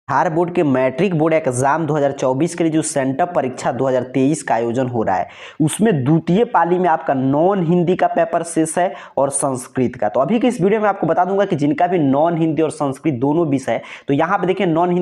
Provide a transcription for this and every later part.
Bihar board के matric board exam 2024 के लिए जो सेंटअप परीक्षा 2023 का आयोजन हो रहा है उसमें द्वितीय पाली में आपका नॉन हिंदी का पेपर शेष है और संस्कृत का। तो अभी के इस वीडियो में आपको बता दूंगा कि जिनका भी नॉन हिंदी और संस्कृत दोनों विषय है, तो यहाँ पे देखिए नॉन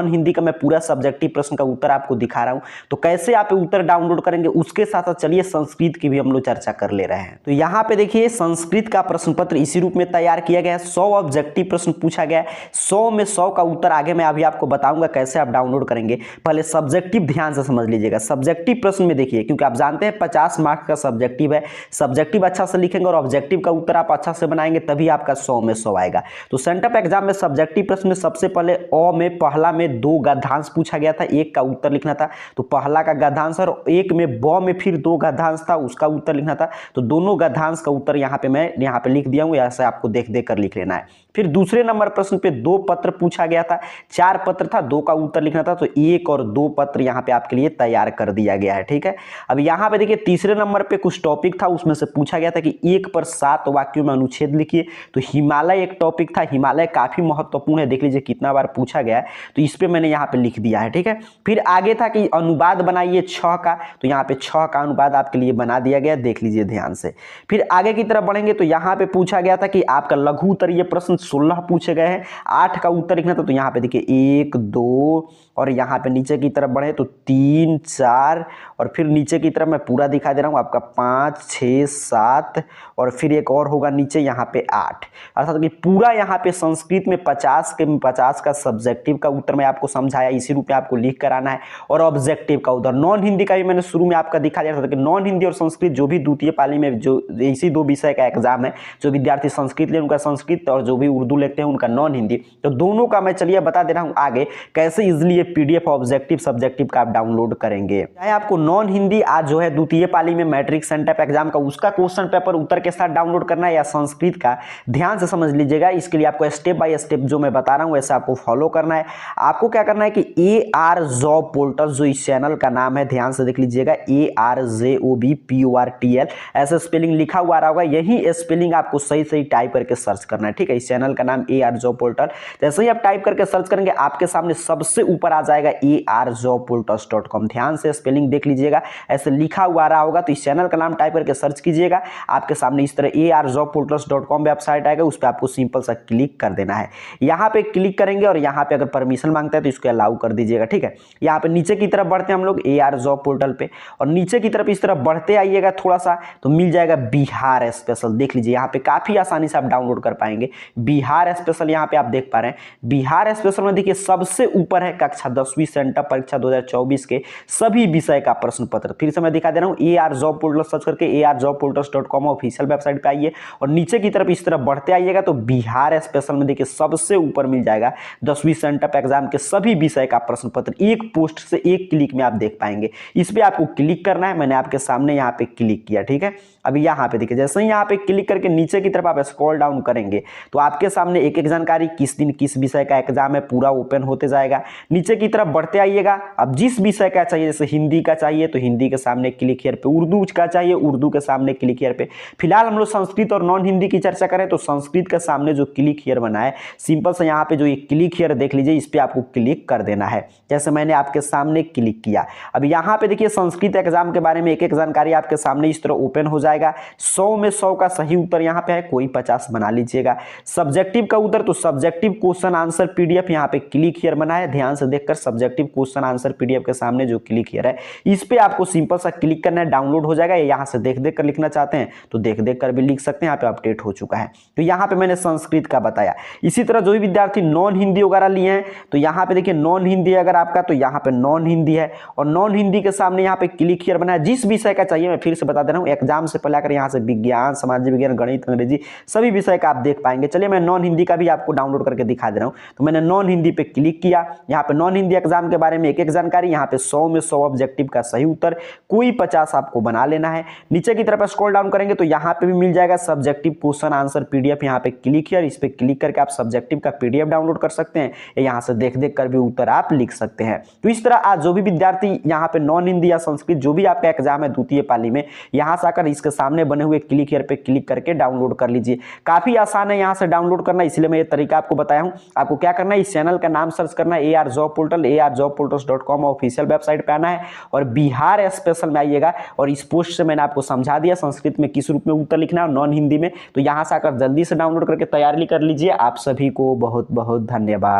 हिंदी का मैं पूरा सब्जेक्टिव प्रश्न का उत्तर आपको दिखा रहा हूँ। तो कैसे आप उत्तर डाउनलोड करेंगे उसके साथ साथ चलिए संस्कृत की भी हम लोग चर्चा कर ले रहे हैं। तो यहाँ पे देखिए संस्कृत का प्रश्न पत्र इसी रूप में तैयार किया गया है। 100 ऑब्जेक्टिव प्रश्न पूछा गया है, 100 में 100 का उत्तर आगे मैं अभी आपको बताऊंगा कैसे आप डाउनलोड करेंगे। पहले सब्जेक्टिव ध्यान से समझ लीजिएगा। सब्जेक्टिव प्रश्न में देखिए, क्योंकि आप जानते हैं 50 मार्क्स का सब्जेक्टिव है, सब्जेक्टिव अच्छा से लिखेंगे और ऑब्जेक्टिव का उत्तर आप अच्छा से बनाएंगे तभी आपका 100 में 100 आएगा। तो सेंटअप एग्जाम में सब्जेक्टिव प्रश्न में सबसे पहले अ में पहला में 2 गद्यांश पूछा गया था, एक का उत्तर लिखना था। तो पहला का गद्यांश और एक में ब में फिर 2 गद्यांश था, उसका उत्तर लिखना था। तो दोनों गद्यांश का उत्तर यहाँ पे मैं लिख दिया हूँ, ऐसे आपको देख देख कर लिख लेना है। फिर दूसरे नंबर प्रश्न पे 2 पत्र पूछा गया था, 4 पत्र था, 2 का उत्तर लिखना था। तो 1 और 2 पत्र यहाँ पे आपके लिए तैयार कर दिया गया है, ठीक है। अब यहाँ पे देखिए तीसरे नंबर पे कुछ टॉपिक था, उसमें से पूछा गया था कि 1 पर 7 वाक्यों में अनुच्छेद लिखिए। तो हिमालय एक टॉपिक था, हिमालय काफी महत्वपूर्ण है, देख लीजिए कितना बार पूछा गया है। तो इस पे मैंने यहाँ पे लिख दिया है, ठीक है। फिर आगे था कि अनुवाद बनाइए 6 का, तो यहाँ पे 6 का अनुवाद आपके लिए बना दिया गया, देख लीजिए ध्यान से। फिर आगे की तरफ बढ़ेंगे तो यहाँ पे पूछा गया था कि आपका लघु उत्तरीय प्रश्न 16 पूछे गए हैं, 8 का उत्तर लिखना था। तो यहाँ पे देखिए 1 2 और यहाँ पे नीचे की तरफ बढ़े तो 3 4 और फिर नीचे की तरफ मैं पूरा दिखा दे रहा हूँ आपका 5 6 7 और फिर एक और होगा नीचे यहाँ पे 8। अर्थात कि पूरा यहाँ पे संस्कृत में 50 का सब्जेक्टिव का उत्तर मैं आपको समझाया, इसी रूप में आपको लिख कर आना है। और ऑब्जेक्टिव का उत्तर नॉन हिंदी का भी मैंने शुरू में आपका दिखा दिया था कि नॉन हिंदी और संस्कृत जो भी द्वितीय पाली में जो इसी 2 विषय का एग्जाम है, जो विद्यार्थी संस्कृत ले उनका संस्कृत और जो भी उर्दू लेते हैं उनका नॉन हिंदी, तो दोनों का मैं चलिए बता दे रहा हूं आगे कैसे इजीली ये पीडीएफ ऑब्जेक्टिव सब्जेक्टिव का आप डाउनलोड करेंगे। चाहे आपको नॉन हिंदी आज जो है द्वितीय पाली में मैट्रिक सेंटअप एग्जाम का उसका क्वेश्चन पेपर उत्तर के साथ डाउनलोड करना है या संस्कृत का, ध्यान से समझ लीजिएगा। इसके लिए आपको स्टेप बाय स्टेप जो मैं बता रहा हूं वैसे आपको फॉलो करना है। आपको क्या करना है कि AR जॉब पोर्टल जो इस चैनल का नाम है, ध्यान से देख लीजिएगा, ARJOBPORTL ऐसे स्पेलिंग लिखा हुआ रहा होगा, यही स्पेलिंग आपको सही सही टाइप करके सर्च करना है, ठीक है। इस चैनल का नाम AR जॉब पोर्टल, जैसे ही आप टाइप करके सर्च करेंगे आपके सामने सबसे ऊपर आ जाएगा arjobportals.com। ध्यान से स्पेलिंग देख लीजिएगा, ऐसे लिखा हुआ रहा होगा। तो इस चैनल का नाम टाइप करके सर्च कीजिएगा, आपके सामने इस तरह arjobportals.com वेबसाइट आएगा, उस पर आपको सिंपल सा क्लिक कर देना है। यहाँ पे क्लिक करेंगे और यहाँ पे अगर परमिशन मांगता है तो इसको अलाउ कर दीजिएगा, ठीक है। यहाँ पे नीचे की तरफ बढ़ते हैं हम लोग AR जॉब पोर्टल पे, और नीचे की तरफ इस तरफ बढ़ते आइएगा थोड़ा सा तो मिल जाएगा बिहार स्पेशल। देख लीजिए यहाँ पे काफी आसानी से आप डाउनलोड कर पाएंगे बिहार स्पेशल। यहाँ पे आप देख पा रहे हैं बिहार स्पेशल में देखिए सबसे ऊपर है कक्षा 10वीं सेंटअप परीक्षा 2024 के सभी विषय का प्रश्न पत्र। फिर से मैं दिखा दे रहा हूँ, AR जॉब पोर्टल सर्च करके arjobportals.com ऑफिशियल वेबसाइट पे आइए और नीचे की तरफ इस तरफ बढ़ते आइएगा तो बिहार स्पेशल में देखिए सबसे ऊपर मिल जाएगा 10वीं सेंटअप एग्जाम के सभी विषय का प्रश्न पत्र, एक पोस्ट से एक क्लिक में आप देख पाएंगे। इस पे आपको क्लिक करना है, मैंने आपके सामने यहाँ पे क्लिक किया, ठीक है। अभी यहाँ पे देखिए जैसे ही यहाँ पे क्लिक करके नीचे की तरफ आप स्क्रॉल डाउन करेंगे तो आपके सामने एक एक जानकारी किस दिन किस विषय का एग्जाम है पूरा ओपन होते जाएगा। नीचे की तरफ बढ़ते आइएगा, अब जिस विषय का चाहिए, जैसे हिंदी का चाहिए तो हिंदी के सामने क्लिक हियर पे, उर्दू का चाहिए उर्दू के सामने क्लिक हियर पे। फिलहाल हम लोग संस्कृत और नॉन हिंदी की चर्चा करें तो संस्कृत के सामने जो क्लिक हियर बना है सिंपल से यहाँ पे जो ये क्लिक हियर देख लीजिए, इस पे आपको क्लिक कर देना है, जैसे मैंने आपके सामने क्लिक किया। अब यहाँ पे देखिए संस्कृत एग्जाम के बारे में एक एक जानकारी आपके सामने इस तरह ओपन हो जाएगा। 100 में 100 का सही उत्तर यहाँ पे है, कोई 50 बना लीजिएगा। सब्जेक्टिव का उत्तर तो सब्जेक्टिव क्वेश्चन आंसर पीडीएफ यहाँ पे क्लिक हियर बना है, ध्यान से देखकर सब्जेक्टिव क्वेश्चन आंसर पीडीएफ के सामने जो क्लिक हियर है इस पे आपको सिंपल सा क्लिक करना है, डाउनलोड हो जाएगा। यहाँ से देख देख कर लिखना चाहते हैं तो देख देख कर भी लिख सकते हैं, यहाँ पे अपडेट हो चुका है। तो यहाँ पे मैंने संस्कृत का बताया। इसी तरह जो भी विद्यार्थी नॉन हिंदी वगैरह लिए हैं तो यहाँ पे देखिए नॉन हिंदी अगर आपका तो यहाँ पे नॉन हिंदी है और नॉन हिंदी के सामने यहाँ पे क्लिक हियर बना है। जिस विषय का चाहिए मैं फिर से बता दे रहा हूँ, एग्जाम से पहले आकर यहाँ से विज्ञान सामाजिक विज्ञान गणित अंग्रेजी सभी विषय का आप देख पाएंगे। चलिए मैं नॉन हिंदी का भी आपको डाउनलोड करके दिखा दे रहा हूँ। तो मैंने नॉन हिंदी पे क्लिक किया, यहाँ पे नॉन हिंदी एग्जाम के बारे में एक एक जानकारी, यहाँ पे 100 में 100 ऑब्जेक्टिव का सही उत्तर, कोई 50 आपको बना लेना है। नीचे की तरफ स्क्रॉल डाउन करेंगे तो यहाँ पे भी मिल जाएगा सब्जेक्टिव क्वेश्चन आंसर पीडीएफ, यहाँ पे क्लिक हियर, इस पे क्लिक करके आप सब्जेक्टिव का पीडीएफ डाउनलोड कर सकते हैं, यहाँ से देख देख कर भी उत्तर आप लिख सकते हैं। तो इस तरह आज जो भी विद्यार्थी यहाँ पे नॉन हिंदी या संस्कृत जो भी आपका एग्जाम है द्वितीय पाली में, यहाँ से आकर इसके सामने बने हुए क्लिक हियर पे क्लिक करके डाउनलोड कर लीजिए। काफी आसान है यहाँ से डाउनलोड करना, इसलिए मैं ये तरीका आपको बताया हूँ। आपको क्या करना है, इस चैनल का नाम सर्च करना है AR job portal, arjobportals.com official website पे आना है और बिहार स्पेशल में आइएगा। और इस पोस्ट से मैंने आपको समझा दिया संस्कृत में किस रूप में उत्तर लिखना है और नॉन हिंदी में, तो यहाँ से आकर जल्दी से डाउनलोड करके तैयारी कर लीजिए। आप सभी को बहुत बहुत धन्यवाद।